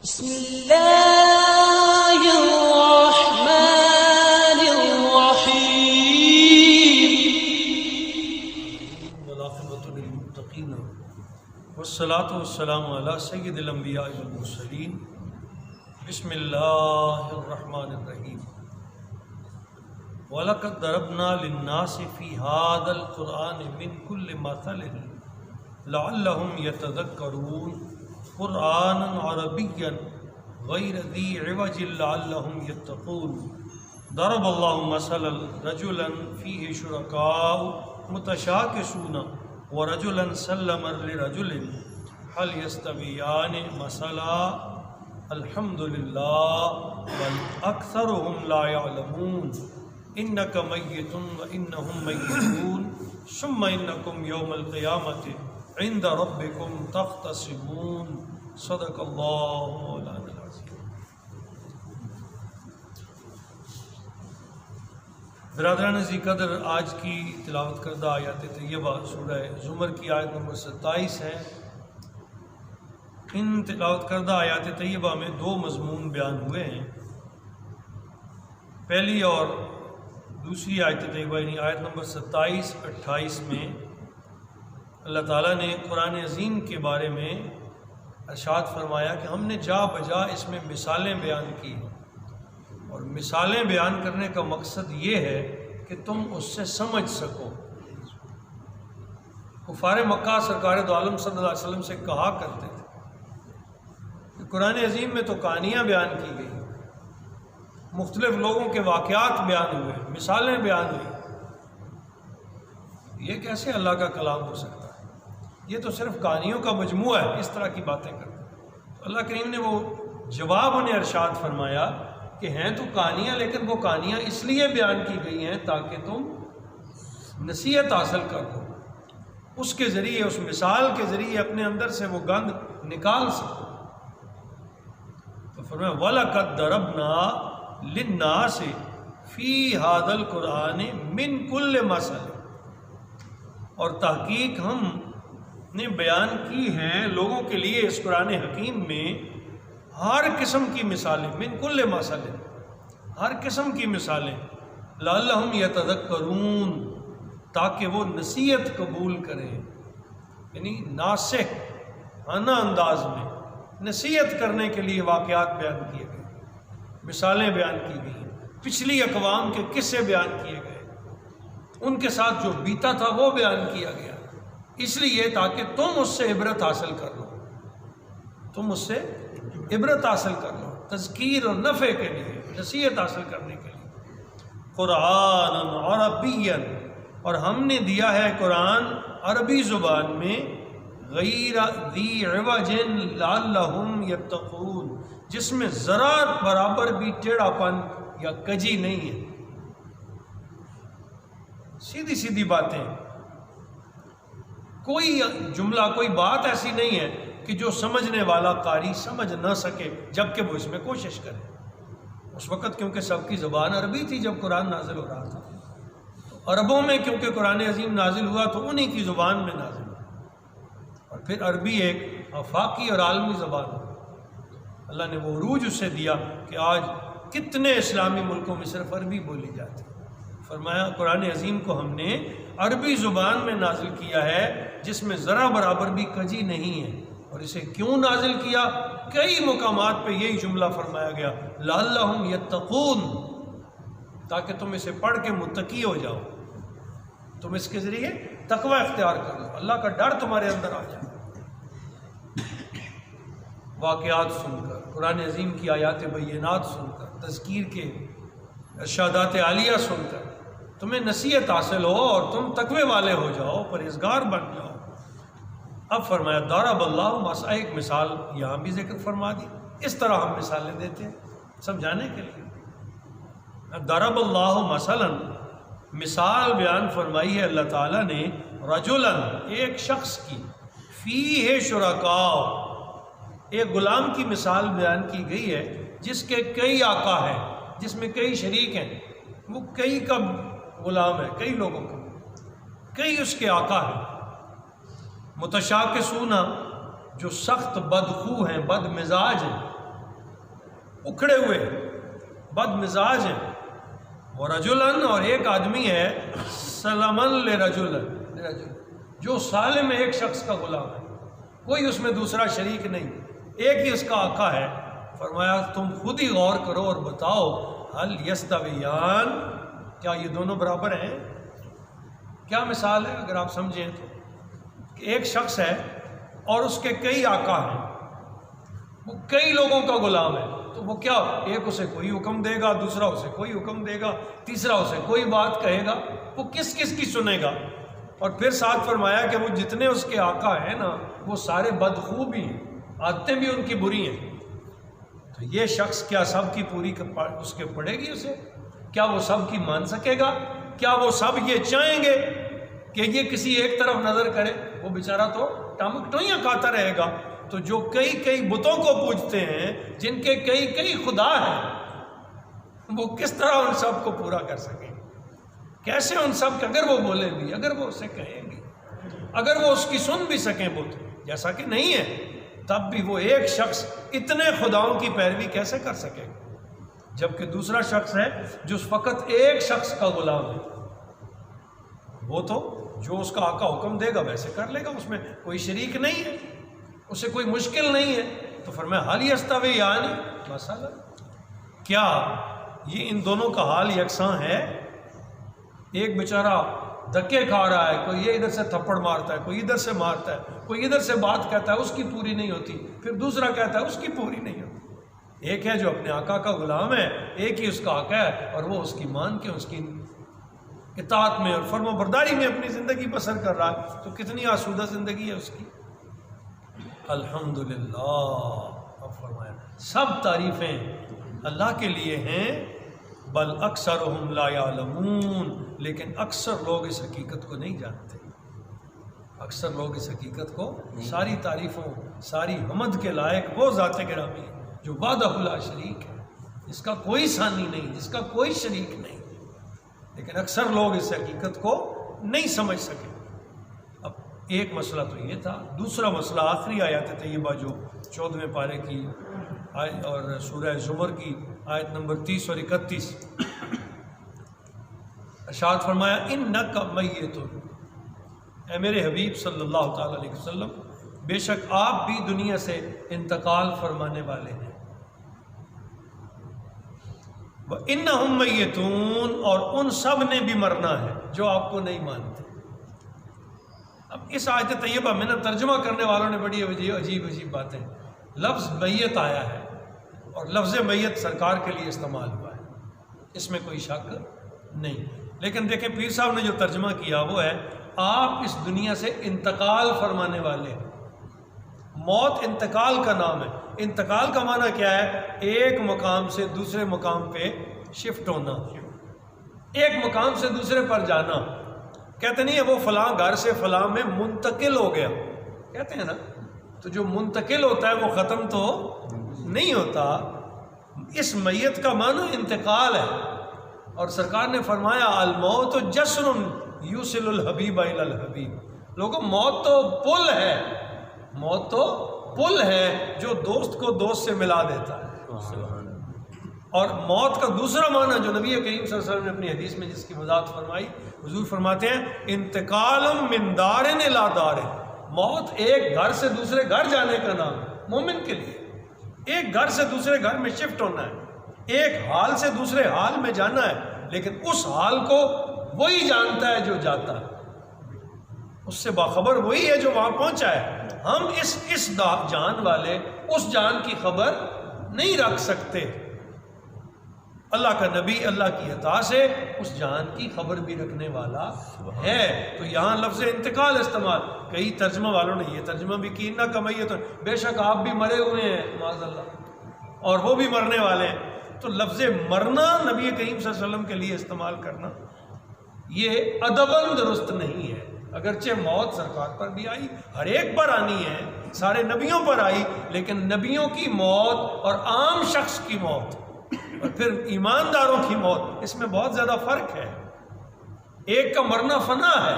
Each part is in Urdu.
بسم اللہ الرحمن الرحیم والعاقبۃ للمتقین والصلاة والسلام علی سید الانبیاء والمرسلین بسم اللہ الرحمن الرحیم وَلَقَدْ ضَرَبْنَا لِلنَّاسِ فِي هَذَا الْقُرْآنِ مِنْ كُلِّ مَثَلٍ لَعَلَّهُمْ يَتَذَكَّرُونَ قرآنًا عربيًا غير ذي عوج لعلهم يتقون ضرب الله مثلا رجلا فيه شركاء متشاكسون ورجلا سلما لرجل هل يستويان مثلا الحمد لله بل أكثرهم لا يعلمون إنك ميت وإنهم ميتون ثم إنكم يوم القيامة عند ربكم تختصمون صدق اللہ مولانا العظیم۔ برادران ذی قدر، آج کی تلاوت کردہ آیات طیبہ سورہ زمر کی آیت نمبر 27 ہے۔ ان تلاوت کردہ آیات طیبہ میں دو مضمون بیان ہوئے ہیں۔ پہلی اور دوسری آیت طیبہ یعنی آیت نمبر 27-28 میں اللہ تعالیٰ نے قرآن عظیم کے بارے میں ارشاد فرمایا کہ ہم نے جا بجا اس میں مثالیں بیان کی، اور مثالیں بیان کرنے کا مقصد یہ ہے کہ تم اس سے سمجھ سکو۔ کفار مکہ سرکار دو عالم صلی اللہ علیہ وسلم سے کہا کرتے تھے کہ قرآن عظیم میں تو کہانیاں بیان کی گئی، مختلف لوگوں کے واقعات بیان ہوئے، مثالیں بیان ہوئی، یہ کیسے اللہ کا کلام ہو سکتا ہے؟ یہ تو صرف کہانیوں کا مجموعہ ہے، اس طرح کی باتیں کرتے ہیں۔ تو اللہ کریم نے وہ جواب انہیں ارشاد فرمایا کہ ہیں تو کہانیاں، لیکن وہ کہانیاں اس لیے بیان کی گئی ہیں تاکہ تم نصیحت حاصل کر لو، اس کے ذریعے، اس مثال کے ذریعے اپنے اندر سے وہ گند نکال سکو۔ تو فرمایا وَلَقَدْ ضَرَبْنَا لِلنَّاسِ فِي هَذَا الْقُرْآنِ مِنْ كُلِّ مَثَلٍ، اور تحقیق ہم نے بیان کی ہیں لوگوں کے لیے اس قرآن حکیم میں ہر قسم کی مثالیں، من کل مثل، ہر قسم کی مثالیں، لعلہم یتذکرون، تاکہ وہ نصیحت قبول کریں، یعنی ناصح انا انداز میں نصیحت کرنے کے لیے واقعات بیان کیے گئے، مثالیں بیان کی گئی، پچھلی اقوام کے قصے بیان کیے گئے، ان کے ساتھ جو بیتا تھا وہ بیان کیا گیا، اس لیے تاکہ تم اس سے عبرت حاصل کر لو، تم اس سے عبرت حاصل کر لو، تذکیر اور نفع کے لیے، نصیحت حاصل کرنے کے لیے۔ قرآن عربیًا، اور ہم نے دیا ہے قرآن عربی زبان میں، غیر ذی عوج لعلہم یتقون، جس میں ذرا برابر بھی ٹیڑھا پن یا کجی نہیں ہے، سیدھی سیدھی باتیں، کوئی جملہ، کوئی بات ایسی نہیں ہے کہ جو سمجھنے والا قاری سمجھ نہ سکے جبکہ وہ اس میں کوشش کرے۔ اس وقت کیونکہ سب کی زبان عربی تھی جب قرآن نازل ہو رہا تھا، تو عربوں میں کیونکہ قرآن عظیم نازل ہوا تو انہی کی زبان میں نازل ہوا، اور پھر عربی ایک آفاقی اور عالمی زبان ہے۔ اللہ نے وہ عروج اسے دیا کہ آج کتنے اسلامی ملکوں میں صرف عربی بولی جاتی ہے۔ فرمایا قرآن عظیم کو ہم نے عربی زبان میں نازل کیا ہے جس میں ذرا برابر بھی کجی نہیں ہے، اور اسے کیوں نازل کیا؟ کئی مقامات پہ یہی جملہ فرمایا گیا، لعلہم یتقون، تاکہ تم اسے پڑھ کے متقی ہو جاؤ، تم اس کے ذریعے تقوی اختیار کر لو، اللہ کا ڈر تمہارے اندر آ جائے۔ واقعات سن کر، قرآن عظیم کی آیات بینات سن کر، تذکیر کے ارشادات عالیہ سن کر تمہیں نصیحت حاصل ہو اور تم تقوی والے ہو جاؤ، پرہیزگار بن جاؤ۔ اب فرمایا ضرب اللہ مثلا، ایک مثال یہاں بھی ذکر فرما دی، اس طرح ہم مثالیں دیتے ہیں سمجھانے کے لیے۔ ضرب اللہ مثلا، مثال بیان فرمائی ہے اللہ تعالیٰ نے، رجلا، ایک شخص کی، فیہ شرکاء، ایک غلام کی مثال بیان کی گئی ہے جس کے کئی آقا ہیں، جس میں کئی شریک ہیں، وہ کئی کا غلام ہے، کئی لوگوں کا، کئی اس کے آقا ہیں۔ متشاکسون، جو سخت بدخو ہیں، بد مزاج ہیں، اکھڑے ہوئے بد مزاج ہیں، وہ رجلن اور ایک آدمی ہے سلمن لرجلن، جو سالم ایک شخص کا غلام ہے، کوئی اس میں دوسرا شریک نہیں، ایک ہی اس کا آقا ہے۔ فرمایا تم خود ہی غور کرو اور بتاؤ هل یستویان، کیا یہ دونوں برابر ہیں؟ کیا مثال ہے اگر آپ سمجھیں تو، کہ ایک شخص ہے اور اس کے کئی آقا ہیں، وہ کئی لوگوں کا غلام ہے، تو وہ کیا، ایک اسے کوئی حکم دے گا، دوسرا اسے کوئی حکم دے گا، تیسرا اسے کوئی بات کہے گا، وہ کس کس کی سنے گا؟ اور پھر ساتھ فرمایا کہ وہ جتنے اس کے آقا ہیں نا وہ سارے بدخو بھی ہیں، عادتیں بھی ان کی بری ہیں، تو یہ شخص کیا سب کی پوری اس کے پڑے گی اسے؟ کیا وہ سب کی مان سکے گا؟ کیا وہ سب یہ چاہیں گے کہ یہ کسی ایک طرف نظر کرے؟ وہ بیچارہ تو ٹامک ٹوئیاں کھاتا رہے گا۔ تو جو کئی بتوں کو پوجتے ہیں، جن کے کئی خدا ہیں، وہ کس طرح ان سب کو پورا کر سکیں؟ کیسے ان سب کے، اگر وہ بولیں بھی، اگر وہ اسے کہیں گے، اگر وہ اس کی سن بھی سکیں بت، جیسا کہ نہیں ہے، تب بھی وہ ایک شخص اتنے خداؤں کی پیروی کیسے کر سکے؟ جبکہ دوسرا شخص ہے جو فقط ایک شخص کا غلام ہے، وہ تو جو اس کا آقا حکم دے گا ویسے کر لے گا، اس میں کوئی شریک نہیں ہے، اسے کوئی مشکل نہیں ہے۔ تو فرمایا حال یستویان، مسئلہ کیا یہ ان دونوں کا حال یکساں ہے؟ ایک بیچارہ دھکے کھا رہا ہے، کوئی یہ ادھر سے تھپڑ مارتا ہے، کوئی ادھر سے مارتا ہے، کوئی ادھر سے بات کہتا ہے اس کی پوری نہیں ہوتی، پھر دوسرا کہتا ہے اس کی پوری نہیں ہوتی۔ ایک ہے جو اپنے آقا کا غلام ہے، ایک ہی اس کا آقا ہے، اور وہ اس کی مان کے اس کی اطاعت میں اور فرم و برداری میں اپنی زندگی بسر کر رہا ہے، تو کتنی آسودہ زندگی ہے اس کی۔ الحمدللہ، اب فرمایا سب تعریفیں اللہ کے لیے ہیں، بل اکثرهم لا یعلمون، لیکن اکثر لوگ اس حقیقت کو نہیں جانتے۔ اکثر لوگ اس حقیقت کو، ساری تعریفوں، ساری حمد کے لائق وہ ذات گرامی ہے جو وحدہ لا شریک ہے، جس کا کوئی ثانی نہیں، جس کا کوئی شریک نہیں، لیکن اکثر لوگ اس حقیقت کو نہیں سمجھ سکے۔ اب ایک مسئلہ تو یہ تھا، دوسرا مسئلہ آخری آیات طیبہ جو 14ویں پارے کی آیت اور سورہ زمر کی آیت نمبر 30 اور 31، ارشاد فرمایا انک میت، اے میرے حبیب صلی اللہ تعالی علیہ وسلم، بے شک آپ بھی دنیا سے انتقال فرمانے والے ہیں، وَإِنَّهُمْ مَيِّتُونَ، اور ان سب نے بھی مرنا ہے جو آپ کو نہیں مانتے۔ اب اس آیت طیبہ میں نا ترجمہ کرنے والوں نے بڑی عجیب باتیں، لفظ میت آیا ہے اور لفظ میت سرکار کے لیے استعمال ہوا ہے، اس میں کوئی شک نہیں، لیکن دیکھیں پیر صاحب نے جو ترجمہ کیا وہ ہے آپ اس دنیا سے انتقال فرمانے والے ہیں۔ موت انتقال کا نام ہے۔ انتقال کا معنی کیا ہے؟ ایک مقام سے دوسرے مقام پہ شفٹ ہونا، ایک مقام سے دوسرے پر جانا۔ کہتے نہیں ہے وہ فلاں گھر سے فلاں میں منتقل ہو گیا، کہتے ہیں نا، تو جو منتقل ہوتا ہے وہ ختم تو نہیں ہوتا۔ اس میت کا معنی انتقال ہے، اور سرکار نے فرمایا الموت جسر یوصل الحبیب الی الحبیب، لوگوں موت تو پل ہے، موت تو پل ہے جو دوست کو دوست سے ملا دیتا ہے۔ اور موت کا دوسرا معنی جو نبی کریم صلی اللہ علیہ وسلم نے اپنی حدیث میں جس کی وضاحت فرمائی، حضور فرماتے ہیں انتقال من دار الی دار، موت ایک گھر سے دوسرے گھر جانے کا نام ہے مومن کے لیے، ایک گھر سے دوسرے گھر میں شفٹ ہونا ہے، ایک حال سے دوسرے حال میں جانا ہے، لیکن اس حال کو وہی جانتا ہے جو جاتا ہے، اس سے باخبر وہی ہے جو وہاں پہنچا ہے۔ ہم اس جان والے اس جان کی خبر نہیں رکھ سکتے، اللہ کا نبی اللہ کی عطا سے اس جان کی خبر بھی رکھنے والا ہے۔ تو یہاں لفظ انتقال استعمال، کئی ترجمہ والوں نے یہ ترجمہ بھی کی نہ کمائیے تو بے شک آپ بھی مرے ہوئے ہیں معاذ اللہ، اور وہ بھی مرنے والے ہیں۔ تو لفظ مرنا نبی کریم صلی اللہ علیہ وسلم کے لیے استعمال کرنا یہ ادباً درست نہیں ہے، اگرچہ موت سرکار پر بھی آئی، ہر ایک پر آنی ہے، سارے نبیوں پر آئی، لیکن نبیوں کی موت اور عام شخص کی موت اور پھر ایمانداروں کی موت، اس میں بہت زیادہ فرق ہے۔ ایک کا مرنا فنا ہے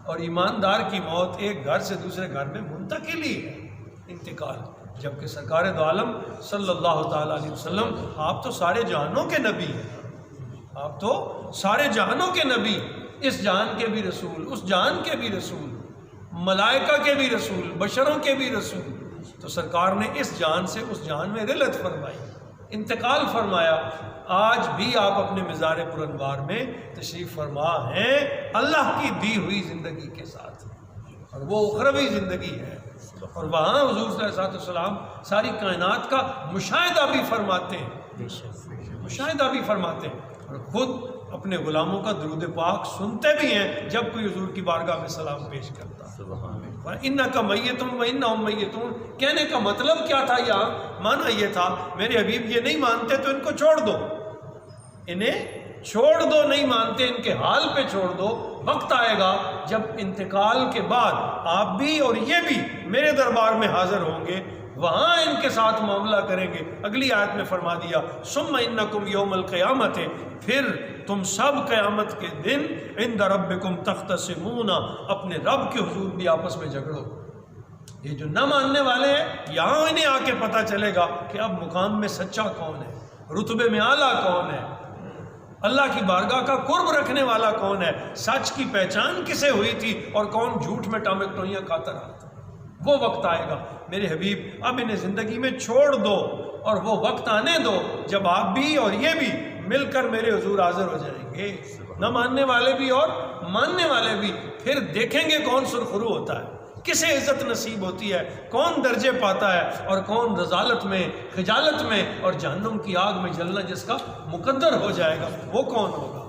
اور ایماندار کی موت ایک گھر سے دوسرے گھر میں منتقلی ہے، انتقال۔ جبکہ سرکار دو عالم صلی اللہ تعالیٰ علیہ وسلم آپ تو سارے جہانوں کے نبی ہیں، آپ تو سارے جہانوں کے نبی، اس جہان کے بھی رسول، اس جہان کے بھی رسول، ملائکہ کے بھی رسول، بشروں کے بھی رسول۔ تو سرکار نے اس جہان سے اس جہان میں رحلت فرمائی، انتقال فرمایا۔ آج بھی آپ اپنے مزار پر انوار میں تشریف فرما ہیں اللہ کی دی ہوئی زندگی کے ساتھ، اور وہ اخروی زندگی ہے، اور وہاں حضور صلی اللہ علیہ وسلم ساری کائنات کا مشاہدہ بھی فرماتے ہیں، مشاہدہ بھی فرماتے ہیں، اور خود اپنے غلاموں کا درود پاک سنتے بھی ہیں جب کوئی حضور کی بارگاہ میں سلام پیش کرتا۔ اِنَّكَ مَيِّتٌ وَإِنَّهُم مَيِّتُونَ کہنے کا مطلب کیا تھا؟ یہاں معنی یہ تھا میرے حبیب یہ نہیں مانتے تو ان کو چھوڑ دو، انہیں چھوڑ دو، نہیں مانتے ان کے حال پہ چھوڑ دو، وقت آئے گا جب انتقال کے بعد آپ بھی اور یہ بھی میرے دربار میں حاضر ہوں گے، وہاں ان کے ساتھ معاملہ کریں گے۔ اگلی آیت میں فرما دیا ثم انکم یوم القیامت، پھر تم سب قیامت کے دن عند ربکم تختصمون، اپنے رب کے حضور بھی آپس میں جھگڑو۔ یہ جو نہ ماننے والے ہیں یہاں انہیں آ کے پتہ چلے گا کہ اب مقام میں سچا کون ہے، رتبے میں اعلیٰ کون ہے، اللہ کی بارگاہ کا قرب رکھنے والا کون ہے، سچ کی پہچان کسے ہوئی تھی اور کون جھوٹ میں ٹامک ٹوئیاں کھاتا رہا تھا۔ وہ وقت آئے گا میرے حبیب، اب انہیں زندگی میں چھوڑ دو، اور وہ وقت آنے دو جب آپ بھی اور یہ بھی مل کر میرے حضور حاضر ہو جائیں گے، نہ ماننے والے بھی اور ماننے والے بھی۔ پھر دیکھیں گے کون سرخرو ہوتا ہے، کسے عزت نصیب ہوتی ہے، کون درجے پاتا ہے، اور کون رذالت میں، خجالت میں اور جہنم کی آگ میں جلنا جس کا مقدر ہو جائے گا، وہ کون ہوگا۔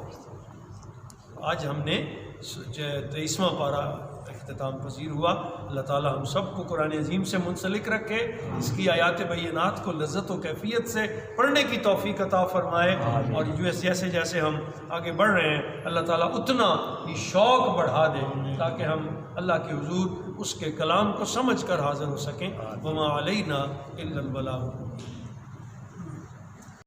آج ہم نے 23واں پارہ اختتام پذیر ہوا۔ اللہ تعالی ہم سب کو قرآن عظیم سے منسلک رکھے، اس کی آیات بینات کو لذت و کیفیت سے پڑھنے کی توفیق عطا فرمائے، اور جیسے جیسے ہم آگے بڑھ رہے ہیں اللہ تعالیٰ اتنا ہی شوق بڑھا دے تاکہ ہم اللہ کے حضور اس کے کلام کو سمجھ کر حاضر ہو سکیں۔ وما علینا الا البلاغ۔